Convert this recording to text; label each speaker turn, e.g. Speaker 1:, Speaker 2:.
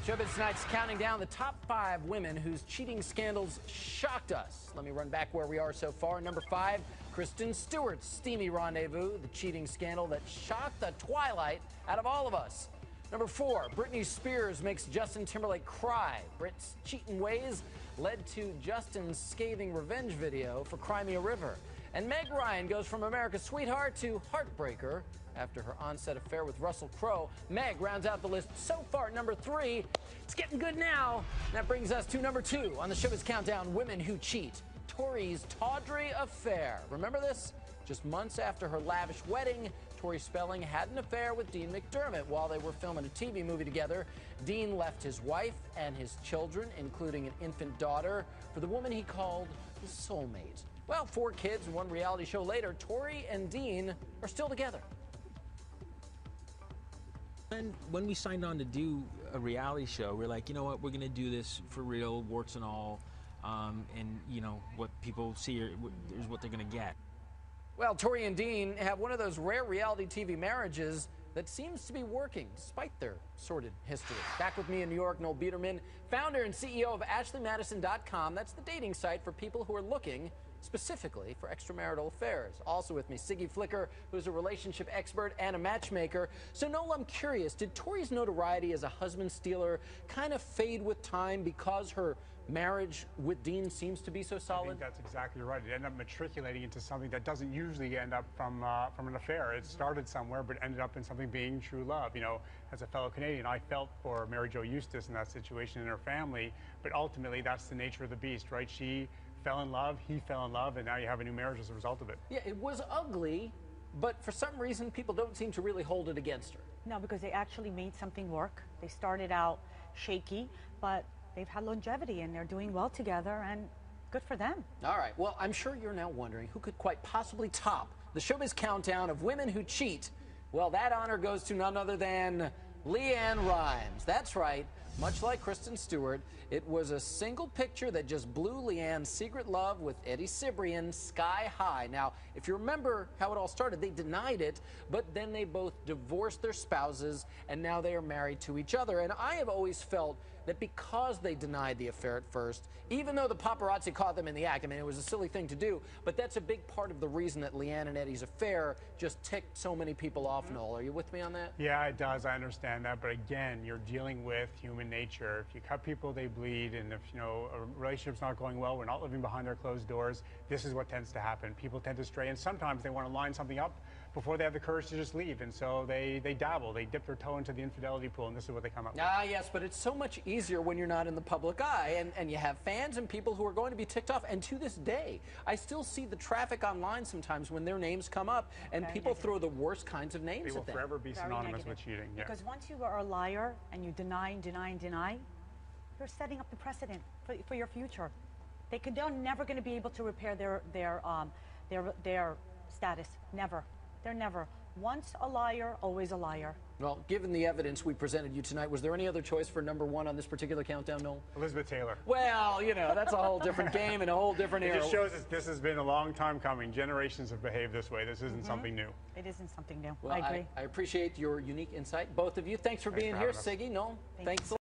Speaker 1: Showbiz Tonight's counting down the top 5 women whose cheating scandals shocked us. Let me run back where we are so far. Number 5, Kristen Stewart's steamy rendezvous, the cheating scandal that shocked the twilight out of all of us. Number 4, Britney Spears makes Justin Timberlake cry. Brit's cheating ways led to Justin's scathing revenge video for Cry Me a River. And Meg Ryan goes from America's sweetheart to heartbreaker after her on-set affair with Russell Crowe. Meg rounds out the list so far. Number 3, it's getting good now. That brings us to number 2 on the Showbiz Countdown, Women Who Cheat. Tori's tawdry affair. Remember this? Just months after her lavish wedding, Tori Spelling had an affair with Dean McDermott while they were filming a TV movie together. Dean left his wife and his children, including an infant daughter, for the woman he called his soulmate. Well, 4 kids and 1 reality show later, Tori and Dean are still together.
Speaker 2: And when we signed on to do a reality show, we're like, you know what, we're going to do this for real, warts and all, and you know what people see is what they're going to get.
Speaker 1: Well, Tori and Dean have one of those rare reality TV marriages that seems to be working despite their sordid history. Back with me in New York, Noel Biederman, founder and CEO of AshleyMadison.com. That's the dating site for people who are looking specifically for extramarital affairs. Also with me, Siggy Flicker, who's a relationship expert and a matchmaker. So, Noel, I'm curious, did Tori's notoriety as a husband stealer kind of fade with time because her marriage with Dean seems to be so solid?
Speaker 3: I think that's exactly right. It ended up matriculating into something that doesn't usually end up from an affair. It started somewhere, but ended up in something being true love. You know, as a fellow Canadian, I felt for Mary Jo Eustace in that situation in her family, but ultimately that's the nature of the beast, right? She fell in love, he fell in love, and now you have a new marriage as a result of it.
Speaker 1: Yeah, it was ugly, but for some reason people don't seem to really hold it against her.
Speaker 4: No, because they actually made something work. They started out shaky, but they've had longevity and they're doing well together, and good for them. All
Speaker 1: right, well, I'm sure you're now wondering who could quite possibly top the Showbiz Countdown of women who cheat. Well, that honor goes to none other than LeAnn Rimes. That's right. Much like Kristen Stewart, it was a single picture that just blew LeAnn's secret love with Eddie Cibrian sky high. Now, if you remember how it all started, they denied it, but then they both divorced their spouses, and now they are married to each other. And I have always felt that because they denied the affair at first, even though the paparazzi caught them in the act, I mean, it was a silly thing to do, but that's a big part of the reason that LeAnn and Eddie's affair just ticked so many people off, Noel. Are you with me on that?
Speaker 3: Yeah, it does. I understand that. But again, you're dealing with human nature. If you cut people, they bleed. And if, you know, a relationship's not going well, we're not living behind our closed doors, this is what tends to happen. People tend to stray, and sometimes they want to line something up before they have the courage to just leave. And so they dabble. They dip their toe into the infidelity pool, and this is what they come up with.
Speaker 1: Ah, yes, but it's so much easier when you're not in the public eye, and you have fans and people who are going to be ticked off. And to this day, I still see the traffic online sometimes when their names come up, and people throw the worst kinds of names
Speaker 3: They will
Speaker 1: at them.
Speaker 3: forever be synonymous with cheating. Yeah.
Speaker 4: Because once you are a liar and you deny and deny and deny, you're setting up the precedent for your future. They're never going to be able to repair their status. Never. They're never. Once a liar, always a liar.
Speaker 1: Well, given the evidence we presented you tonight, was there any other choice for number 1 on this particular countdown, Noel?
Speaker 3: Elizabeth Taylor.
Speaker 1: Well, you know, that's a whole different game and a whole different era.
Speaker 3: It just shows us this has been a long time coming. Generations have behaved this way. This isn't something new.
Speaker 4: It isn't something new.
Speaker 1: Well,
Speaker 4: I agree.
Speaker 1: I appreciate your unique insight, both of you. Thanks for being here, Siggy, Noel. Thanks a lot.